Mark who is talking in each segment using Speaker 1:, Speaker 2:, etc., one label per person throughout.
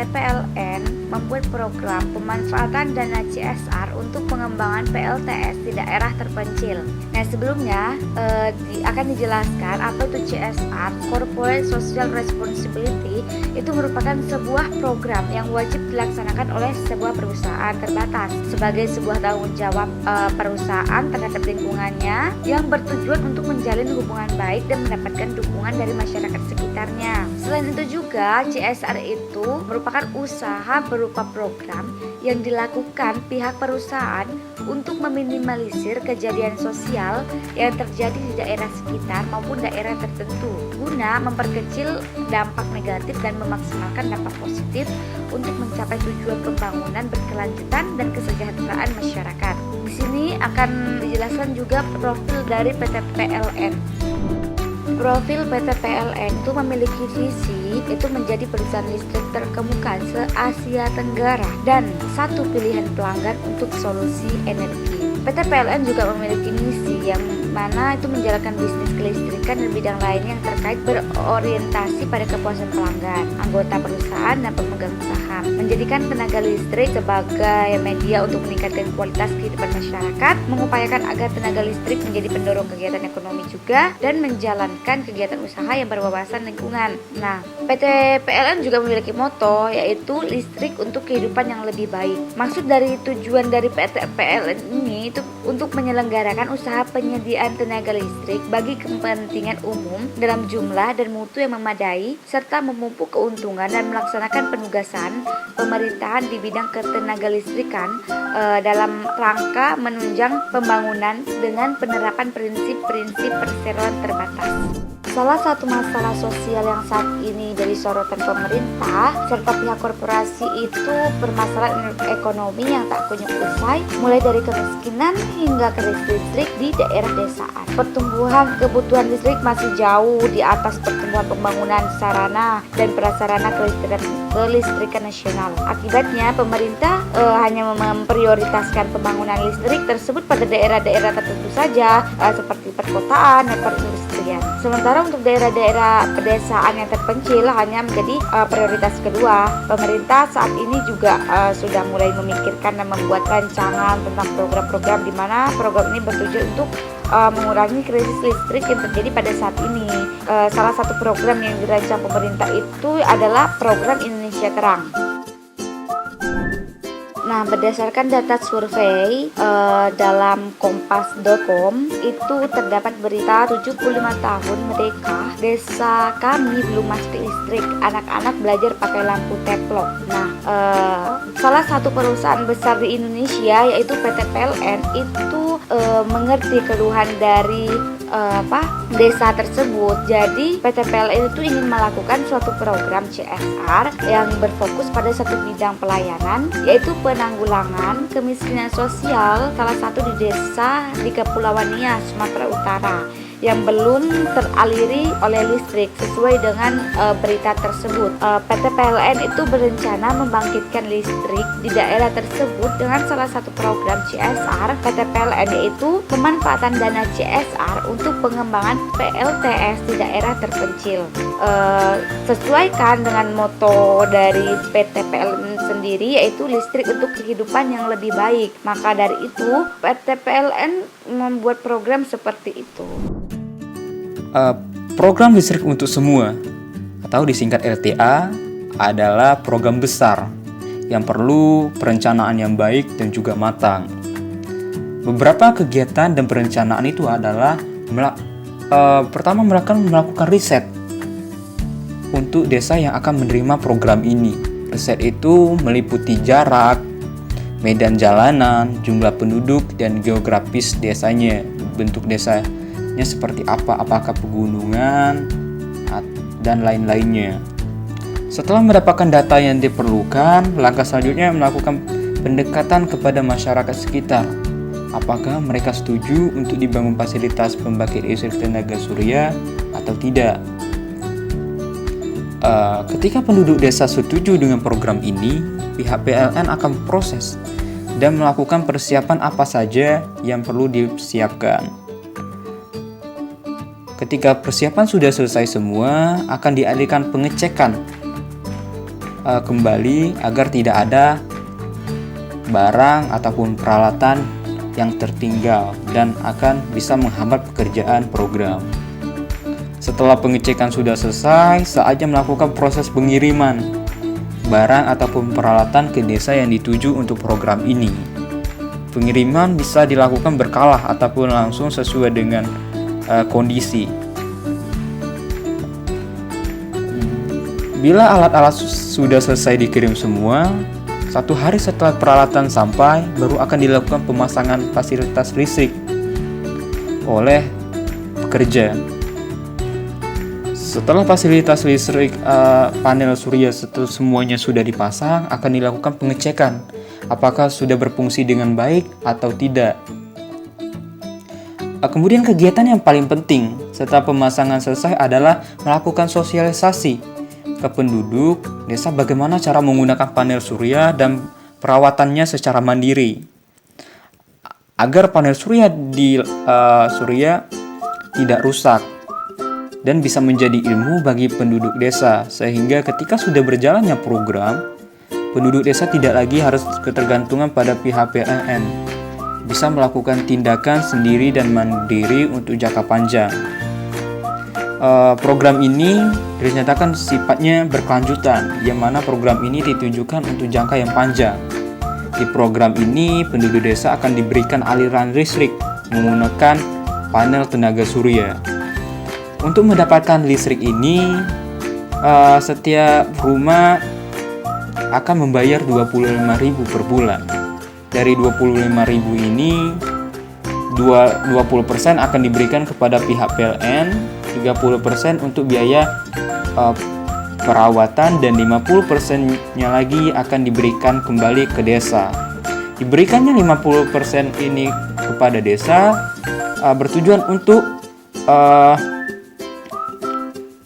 Speaker 1: PT PLN membuat program pemanfaatan dana CSR untuk pengembangan PLTS di daerah terpencil. Nah, sebelumnya akan dijelaskan apa itu CSR, Corporate Social Responsibility. Itu merupakan sebuah program yang wajib dilaksanakan oleh sebuah perusahaan terbatas sebagai sebuah tanggung jawab perusahaan terhadap lingkungannya yang bertujuan untuk menjalin hubungan baik dan mendapatkan dukungan dari masyarakat sekitarnya. Selain itu juga CSR itu merupakan usaha berupa program yang dilakukan pihak perusahaan untuk meminimalisir kejadian sosial yang terjadi di daerah sekitar maupun daerah tertentu guna memperkecil dampak negatif dan memaksimalkan dampak positif untuk mencapai tujuan pembangunan berkelanjutan dan kesejahteraan masyarakat. Di sini akan dijelaskan juga profil dari PT PLN. Profil PT PLN itu memiliki visi itu menjadi perusahaan listrik terkemuka se-Asia Tenggara dan satu pilihan pelanggan untuk solusi energi. PT PLN juga memiliki misi yang mana itu menjalankan bisnis kelistrikan dan bidang lainnya yang terkait berorientasi pada kepuasan pelanggan, anggota perusahaan dan pemegang saham, menjadikan tenaga listrik sebagai media untuk meningkatkan kualitas kehidupan masyarakat, mengupayakan agar tenaga listrik menjadi pendorong kegiatan ekonomi juga, dan menjalankan kegiatan usaha yang berwawasan lingkungan. Nah, PT PLN juga memiliki moto yaitu listrik untuk kehidupan yang lebih baik. Maksud dari tujuan dari PT PLN ini itu untuk menyelenggarakan usaha penyediaan tenaga listrik bagi kepentingan umum dalam jumlah dan mutu yang memadai serta memupuk keuntungan dan melaksanakan penugasan pemerintahan di bidang ketenaga listrikan dalam rangka menunjang pembangunan dengan penerapan prinsip-prinsip perseroan terbatas. Salah satu masalah sosial yang saat ini jadi sorotan pemerintah serta pihak korporasi itu permasalahan ekonomi yang tak kunjung usai, mulai dari kemiskinan hingga krisis listrik di daerah desaan. Pertumbuhan kebutuhan listrik masih jauh di atas pertumbuhan pembangunan sarana dan prasarana kelistrikan nasional. Akibatnya pemerintah hanya memprioritaskan pembangunan listrik tersebut pada daerah-daerah tertentu saja seperti perkotaan dan perindustrian. Sementara untuk daerah-daerah pedesaan yang terpencil hanya menjadi prioritas kedua. Pemerintah saat ini juga sudah mulai memikirkan dan membuat rancangan tentang program-program di mana program ini bertujuan untuk mengurangi krisis listrik yang terjadi pada saat ini. Salah satu program yang dirancang pemerintah itu adalah program Indonesia Terang. Nah, berdasarkan data survei dalam kompas.com itu terdapat berita 75 tahun merdeka, desa kami belum masuk listrik, anak-anak belajar pakai lampu teplok. Nah, salah satu perusahaan besar di Indonesia yaitu PT PLN itu mengerti keluhan dari desa tersebut. Jadi PT PLN itu ingin melakukan suatu program CSR yang berfokus pada satu bidang pelayanan, yaitu penanggulangan kemiskinan sosial salah satu di desa di Kepulauan Nias, Sumatera Utara yang belum teraliri oleh listrik sesuai dengan berita tersebut. PT PLN itu berencana membangkitkan listrik di daerah tersebut dengan salah satu program CSR PT PLN, yaitu pemanfaatan dana CSR untuk pengembangan PLTS di daerah terpencil. Sesuaikan dengan moto dari PT PLN sendiri yaitu listrik untuk kehidupan yang lebih baik. Maka dari itu PT PLN membuat program seperti itu.
Speaker 2: Program listrik untuk semua atau disingkat LTA adalah program besar yang perlu perencanaan yang baik dan juga matang. Beberapa kegiatan dan perencanaan itu adalah pertama melakukan riset untuk desa yang akan menerima program ini. Riset itu meliputi jarak, medan jalanan, jumlah penduduk, dan geografis desanya, bentuk desanya seperti apa, apakah pegunungan dan lain-lainnya. Setelah mendapatkan data yang diperlukan, langkah selanjutnya melakukan pendekatan kepada masyarakat sekitar. Apakah mereka setuju untuk dibangun fasilitas pembangkit listrik tenaga surya atau tidak? Ketika penduduk desa setuju dengan program ini, pihak PLN akan proses dan melakukan persiapan apa saja yang perlu disiapkan. Ketika persiapan sudah selesai semua, akan dialihkan pengecekan kembali agar tidak ada barang ataupun peralatan yang tertinggal dan akan bisa menghambat pekerjaan program. Setelah pengecekan sudah selesai, saatnya melakukan proses pengiriman barang ataupun peralatan ke desa yang dituju untuk program ini. Pengiriman bisa dilakukan berkala ataupun langsung sesuai dengan kondisi. Bila alat-alat sudah selesai dikirim semua, 1 hari setelah peralatan sampai, baru akan dilakukan pemasangan fasilitas listrik oleh pekerja. Setelah fasilitas listrik panel surya semuanya sudah dipasang, akan dilakukan pengecekan apakah sudah berfungsi dengan baik atau tidak. Kemudian kegiatan yang paling penting setelah pemasangan selesai adalah melakukan sosialisasi ke penduduk desa bagaimana cara menggunakan panel surya dan perawatannya secara mandiri agar panel surya surya tidak rusak dan bisa menjadi ilmu bagi penduduk desa, sehingga ketika sudah berjalannya program, penduduk desa tidak lagi harus ketergantungan pada pihak PLN, bisa melakukan tindakan sendiri dan mandiri untuk jangka panjang. Program ini dinyatakan sifatnya berkelanjutan, yang mana program ini ditujukan untuk jangka yang panjang. Di program ini, penduduk desa akan diberikan aliran listrik menggunakan panel tenaga surya. Untuk mendapatkan listrik ini, setiap rumah akan membayar 25.000 per bulan. Dari 25.000 ini, 20% akan diberikan kepada pihak PLN, 30% untuk biaya perawatan, dan 50%-nya lagi akan diberikan kembali ke desa. Diberikannya 50% ini kepada desa bertujuan untuk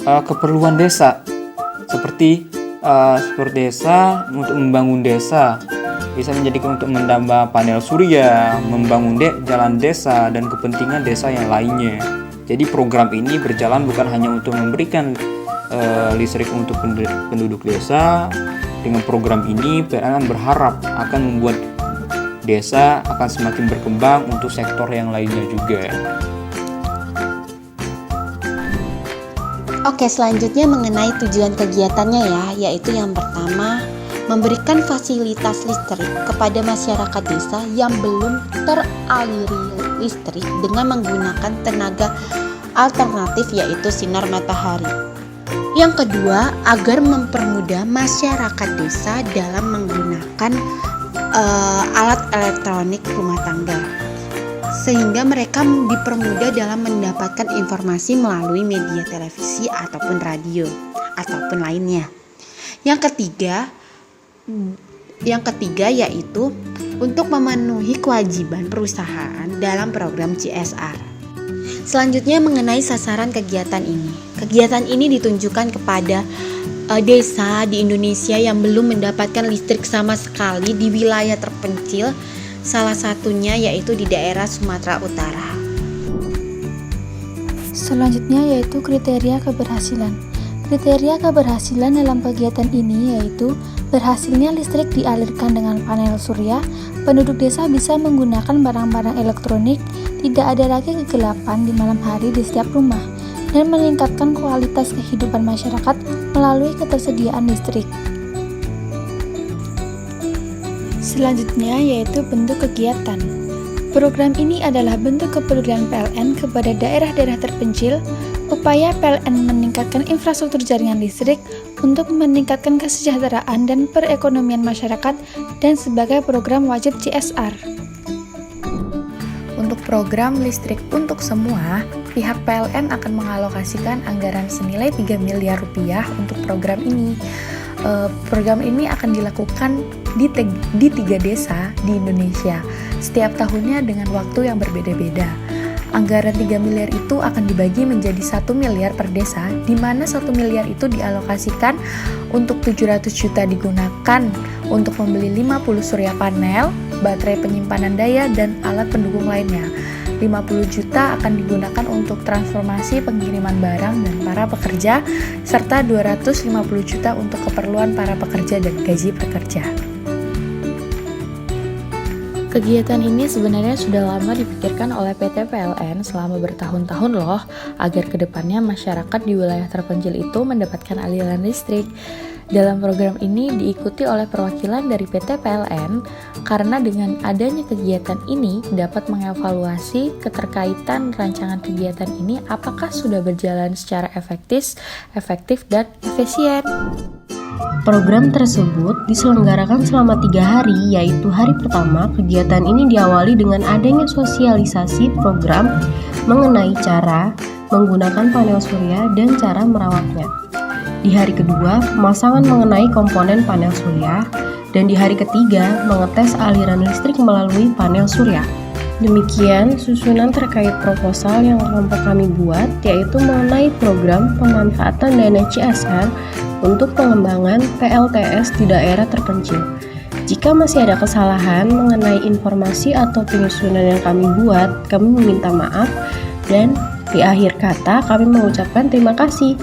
Speaker 2: keperluan desa, seperti desa untuk membangun desa, bisa menjadikan untuk menambah panel surya, membangun jalan desa, dan kepentingan desa yang lainnya. Jadi program ini berjalan bukan hanya untuk memberikan listrik untuk penduduk desa. Dengan program ini, PLN berharap akan membuat desa akan semakin berkembang untuk sektor yang lainnya juga.
Speaker 3: Oke, selanjutnya mengenai tujuan kegiatannya ya, yaitu yang pertama, memberikan fasilitas listrik kepada masyarakat desa yang belum teraliri listrik dengan menggunakan tenaga alternatif yaitu sinar matahari. Yang kedua, agar mempermudah masyarakat desa dalam menggunakan alat elektronik rumah tangga, sehingga mereka dipermudah dalam mendapatkan informasi melalui media televisi ataupun radio ataupun lainnya. Yang ketiga yaitu untuk memenuhi kewajiban perusahaan dalam program CSR. Selanjutnya mengenai sasaran kegiatan ini. Kegiatan ini ditunjukkan kepada desa di Indonesia yang belum mendapatkan listrik sama sekali di wilayah terpencil, salah satunya yaitu di daerah Sumatera Utara.
Speaker 4: Selanjutnya yaitu kriteria keberhasilan. Kriteria keberhasilan dalam kegiatan ini yaitu berhasilnya listrik dialirkan dengan panel surya, penduduk desa bisa menggunakan barang-barang elektronik, tidak ada lagi kegelapan di malam hari di setiap rumah, dan meningkatkan kualitas kehidupan masyarakat melalui ketersediaan listrik. Selanjutnya yaitu bentuk kegiatan. Program ini adalah bentuk kepedulian PLN kepada daerah-daerah terpencil, upaya PLN meningkatkan infrastruktur jaringan listrik untuk meningkatkan kesejahteraan dan perekonomian masyarakat, dan sebagai program wajib CSR.
Speaker 5: Untuk program listrik untuk semua, pihak PLN akan mengalokasikan anggaran senilai 3 miliar rupiah untuk program ini. Program ini akan dilakukan di 3 desa di Indonesia, setiap tahunnya dengan waktu yang berbeda-beda. Anggaran 3 miliar itu akan dibagi menjadi 1 miliar per desa, di mana 1 miliar itu dialokasikan untuk 700 juta digunakan untuk membeli 50 surya panel, baterai penyimpanan daya, dan alat pendukung lainnya. 50 juta akan digunakan untuk transformasi pengiriman barang dan para pekerja, serta 250 juta untuk keperluan para pekerja dan gaji pekerja. Kegiatan ini sebenarnya sudah lama dipikirkan oleh PT PLN selama bertahun-tahun loh, agar kedepannya masyarakat di wilayah terpencil itu mendapatkan aliran listrik. Dalam program ini diikuti oleh perwakilan dari PT PLN, karena dengan adanya kegiatan ini dapat mengevaluasi keterkaitan rancangan kegiatan ini apakah sudah berjalan secara efektif dan efisien.
Speaker 3: Program tersebut diselenggarakan selama 3 hari, yaitu hari pertama kegiatan ini diawali dengan adanya sosialisasi program mengenai cara menggunakan panel surya dan cara merawatnya. Di hari kedua, pemasangan mengenai komponen panel surya, dan di hari ketiga, mengetes aliran listrik melalui panel surya. Demikian susunan terkait proposal yang kelompok kami buat, yaitu mengenai program pemanfaatan dana CSR untuk pengembangan PLTS di daerah terpencil. Jika masih ada kesalahan mengenai informasi atau penyusunan yang kami buat, kami meminta maaf, dan di akhir kata kami mengucapkan terima kasih.